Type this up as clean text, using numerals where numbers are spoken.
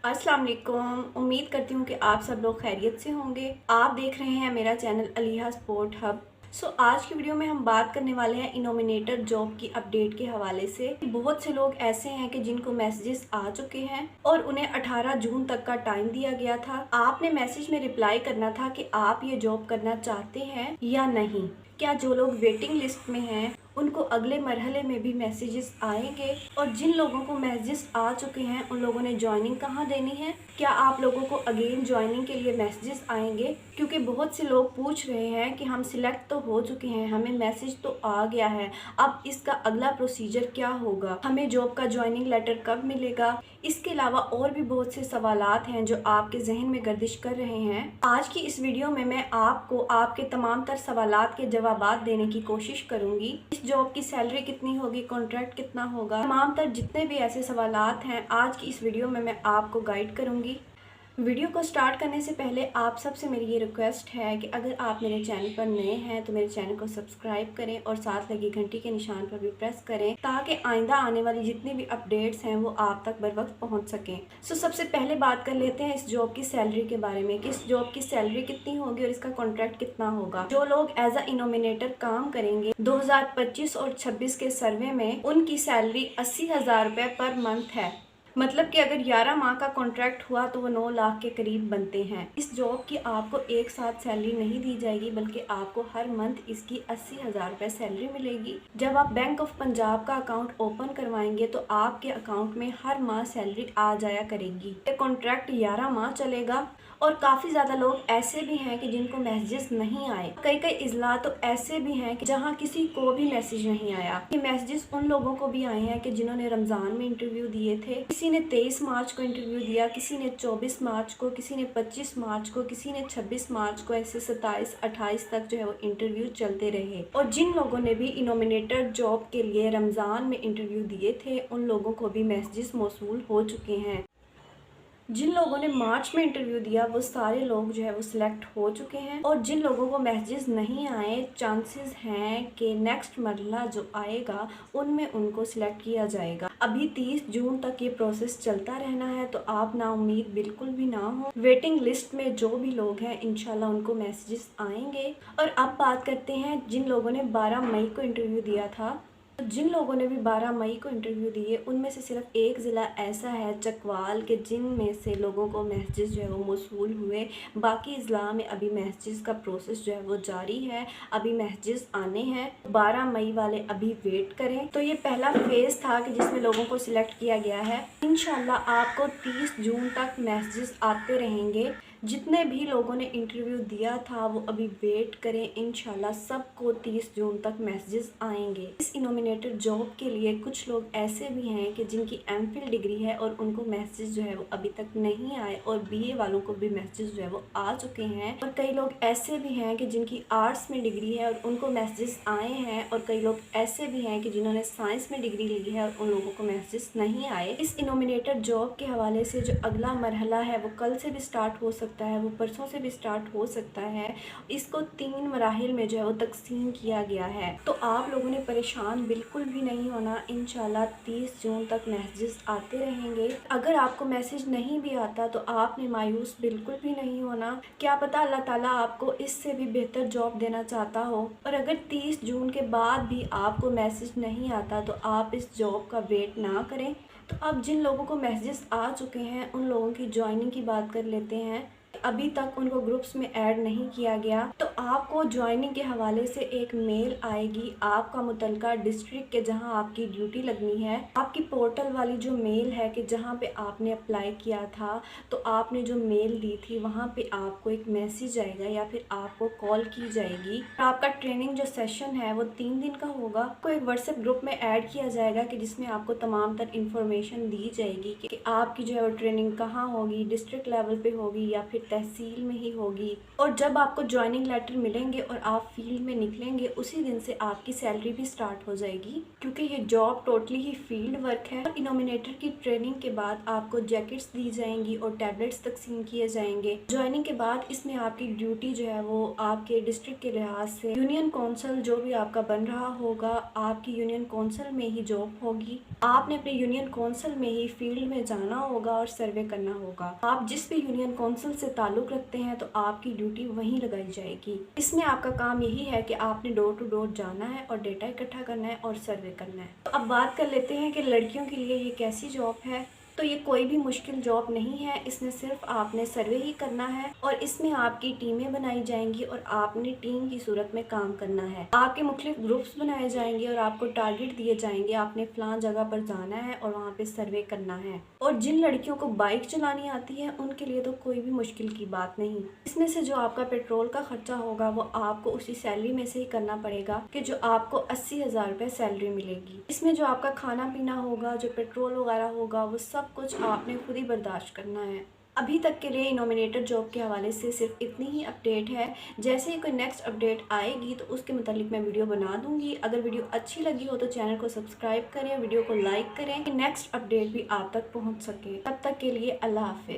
अस्सलाम वालेकुम। उम्मीद करती हूँ कि आप सब लोग खैरियत से होंगे। आप देख रहे हैं मेरा चैनल अलीहा स्पोर्ट हब। आज की वीडियो में हम बात करने वाले हैं इनोमिनेटर जॉब की अपडेट के हवाले से। बहुत से लोग ऐसे हैं कि जिनको मैसेजेस आ चुके हैं और उन्हें 18 जून तक का टाइम दिया गया था। आपने मैसेज में रिप्लाई करना था कि आप ये जॉब करना चाहते हैं या नहीं। क्या जो लोग वेटिंग लिस्ट में हैं उनको अगले मरहले में भी मैसेजेस आएंगे, और जिन लोगों को मैसेजेस आ चुके हैं उन लोगों ने ज्वाइनिंग कहाँ देनी है, क्या आप लोगों को अगेन ज्वाइनिंग के लिए मैसेजेस आएंगे। क्योंकि बहुत से लोग पूछ रहे हैं कि हम सिलेक्ट तो हो चुके हैं, हमें मैसेज तो आ गया है, अब इसका अगला प्रोसीजर क्या होगा, हमें जॉब का ज्वाइनिंग लेटर कब मिलेगा। इसके अलावा और भी बहुत से सवालात हैं जो आपके जहन में गर्दिश कर रहे हैं। आज की इस वीडियो में मैं आपको आपके तमाम तर सवालात के जवाबात देने की कोशिश करूंगी। इस जॉब की सैलरी कितनी होगी, कॉन्ट्रैक्ट कितना होगा, तमाम तर जितने भी ऐसे सवालात हैं आज की इस वीडियो में मैं आपको गाइड करूंगी। वीडियो को स्टार्ट करने से पहले आप सबसे मेरी ये रिक्वेस्ट है कि अगर आप मेरे चैनल पर नए हैं तो मेरे चैनल को सब्सक्राइब करें और साथ लगी घंटी के निशान पर भी प्रेस करें ताकि आइंदा आने वाली जितनी भी अपडेट्स हैं वो आप तक बर वक्त पहुँच सकें। सबसे पहले बात कर लेते हैं इस जॉब की सैलरी के बारे में कि इस जॉब की सैलरी कितनी होगी और इसका कॉन्ट्रैक्ट कितना होगा। जो लोग एज अ इनोमिनेटर काम करेंगे 2025 और 26 के सर्वे में उनकी सैलरी 80,000 रुपये पर मंथ है। मतलब कि अगर 11 माह का कॉन्ट्रैक्ट हुआ तो वो 9 लाख के करीब बनते हैं। इस जॉब की आपको एक साथ सैलरी नहीं दी जाएगी, बल्कि आपको हर मंथ इसकी 80,000 रुपये सैलरी मिलेगी। जब आप बैंक ऑफ पंजाब का अकाउंट ओपन करवाएंगे तो आपके अकाउंट में हर माह सैलरी आ जाया करेगी। ये कॉन्ट्रैक्ट 11 माह चलेगा। और काफ़ी ज़्यादा लोग ऐसे भी हैं कि जिनको मैसेजेस नहीं आए। कई इजला तो ऐसे भी हैं कि जहां किसी को भी मैसेज नहीं आया। ये मैसेजेस उन लोगों को भी आए हैं कि जिन्होंने रमज़ान में इंटरव्यू दिए थे। किसी ने 23 मार्च को इंटरव्यू दिया, किसी ने 24 मार्च को, किसी ने 25 मार्च को, किसी ने 26 मार्च को, ऐसे 27, 28 तक जो है वो इंटरव्यू चलते रहे। और जिन लोगों ने भी इनोमिनेटर जॉब के लिए रमज़ान में इंटरव्यू दिए थे उन लोगों को भी मैसेजेस मौसूल हो चुके हैं। जिन लोगों ने मार्च में इंटरव्यू दिया वो सारे लोग जो है वो सिलेक्ट हो चुके हैं। और जिन लोगों को मैसेजेस नहीं आए, चांसेस हैं कि नेक्स्ट मरला जो आएगा उनमें उनको सिलेक्ट किया जाएगा। अभी 30 जून तक ये प्रोसेस चलता रहना है, तो आप ना उम्मीद बिल्कुल भी ना हो। वेटिंग लिस्ट में जो भी लोग हैं इंशाल्लाह उनको मैसेजेस आएंगे। और अब बात करते हैं जिन लोगों ने 12 मई को इंटरव्यू दिया था। जिन लोगों ने भी 12 मई को इंटरव्यू दिए उनमें से सिर्फ एक ज़िला ऐसा है चकवाल के जिनमें से लोगों को मैसेजेस जो है वो मौसूल हुए। बाकी ज़िला में अभी मैसेजेस का प्रोसेस जो है वो जारी है, अभी मैसेजेस आने हैं। 12 मई वाले अभी वेट करें। तो ये पहला फेज़ था कि जिसमें लोगों को सिलेक्ट किया गया है। इंशाल्लाह आपको 30 जून तक मैसेजेस आते रहेंगे। जितने भी लोगों ने इंटरव्यू दिया था वो अभी वेट करें, इंशाल्लाह सबको 30 जून तक मैसेजेस आएंगे। इस इनोमिनेटर जॉब के लिए कुछ लोग ऐसे भी हैं कि जिनकी एमफिल डिग्री है और उनको मैसेज जो है वो अभी तक नहीं आए, और बीए वालों को भी मैसेज जो है वो आ चुके हैं। और कई लोग ऐसे भी हैं कि जिनकी आर्ट्स में डिग्री है और उनको मैसेजेस आए हैं, और कई लोग ऐसे भी हैं कि जिन्होंने साइंस में डिग्री ली है और उन लोगों को मैसेजेस नहीं आए। इस इनोमिनेटर जॉब के हवाले से जो अगला मरहला है वो कल से भी स्टार्ट हो सकता है, वो परसों से भी स्टार्ट हो सकता है। इसको 3 मराहिल में जो है वो तकसीम किया गया है। तो आप लोगों ने परेशान बिल्कुल भी नहीं होना। इंशाल्लाह 30 जून तक मैसेजेस आते रहेंगे। अगर आपको मैसेज नहीं भी आता तो आपने मायूस बिल्कुल भी नहीं होना। क्या पता अल्लाह ताला आपको इससे भी बेहतर जॉब देना चाहता हो। और अगर 30 जून के बाद भी आपको मैसेज नहीं आता तो आप इस जॉब का वेट ना करें। तो अब जिन लोगों को मैसेजेस आ चुके हैं उन लोगों की ज्वाइनिंग की बात कर लेते हैं। अभी तक उनको ग्रुप्स में ऐड नहीं किया गया, तो आपको ज्वाइनिंग के हवाले से एक मेल आएगी आपका मुतलका डिस्ट्रिक्ट के जहां आपकी ड्यूटी लगनी है। आपकी पोर्टल वाली जो मेल है कि जहां पे आपने अप्लाई किया था, तो आपने जो मेल दी थी वहां पे आपको एक मैसेज आएगा या फिर आपको कॉल की जाएगी। आपका ट्रेनिंग जो सेशन है वो 3 दिन का होगा। आपको एक व्हाट्सएप ग्रुप में ऐड किया जाएगा कि जिसमें आपको तमाम तर इंफॉर्मेशन दी जाएगी कि आपकी जो है वो ट्रेनिंग कहाँ होगी, डिस्ट्रिक्ट लेवल पे होगी या फिर तहसील में ही होगी। और जब आपको ज्वाइनिंग लेटर मिलेंगे और आप फील्ड में निकलेंगे उसी दिन से आपकी सैलरी भी स्टार्ट हो जाएगी, क्योंकि ये जॉब टोटली ही फील्ड वर्क है। इनोमिनेटर की ट्रेनिंग के बाद आपको जैकेट्स दी जाएंगी और टैबलेट्स तकसीम किए जाएंगे। ज्वाइनिंग के बाद इसमें आपकी ड्यूटी जो है वो आपके डिस्ट्रिक्ट के लिहाज से यूनियन काउंसिल जो भी आपका बन रहा होगा, आपकी यूनियन काउंसिल में ही जॉब होगी। आपने अपने यूनियन काउंसिल में ही फील्ड में जाना होगा और सर्वे करना होगा। आप जिस भी यूनियन काउंसिल से ताल्लुक रखते हैं तो आपकी ड्यूटी वहीं लगाई जाएगी। इसमें आपका काम यही है कि आपने डोर टू डोर जाना है और डेटा इकट्ठा करना है और सर्वे करना है। तो अब बात कर लेते हैं कि लड़कियों के लिए ये कैसी जॉब है। तो ये कोई भी मुश्किल जॉब नहीं है, इसमें सिर्फ आपने सर्वे ही करना है और इसमें आपकी टीमें बनाई जाएंगी और आपने टीम की सूरत में काम करना है। आपके मुख्तलिफ ग्रुप्स बनाए जाएंगे और आपको टारगेट दिए जाएंगे, आपने फलां जगह पर जाना है और वहाँ पे सर्वे करना है। और जिन लड़कियों को बाइक चलानी आती है उनके लिए तो कोई भी मुश्किल की बात नहीं। इसमें से जो आपका पेट्रोल का खर्चा होगा वो आपको उसी सैलरी में से ही करना पड़ेगा कि जो आपको 80,000 रुपये सैलरी मिलेगी। इसमें जो आपका खाना पीना होगा, जो पेट्रोल वगैरह होगा, वो सब कुछ आपने खुद ही बर्दाश्त करना है। अभी तक के लिए इनोमिनेटर जॉब के हवाले से सिर्फ इतनी ही अपडेट है। जैसे ही कोई नेक्स्ट अपडेट आएगी तो उसके मुतालिक मैं वीडियो बना दूंगी। अगर वीडियो अच्छी लगी हो तो चैनल को सब्सक्राइब करें, वीडियो को लाइक करें कि नेक्स्ट अपडेट भी आप तक पहुंच सके। तब तक के लिए अल्लाह हाफिज।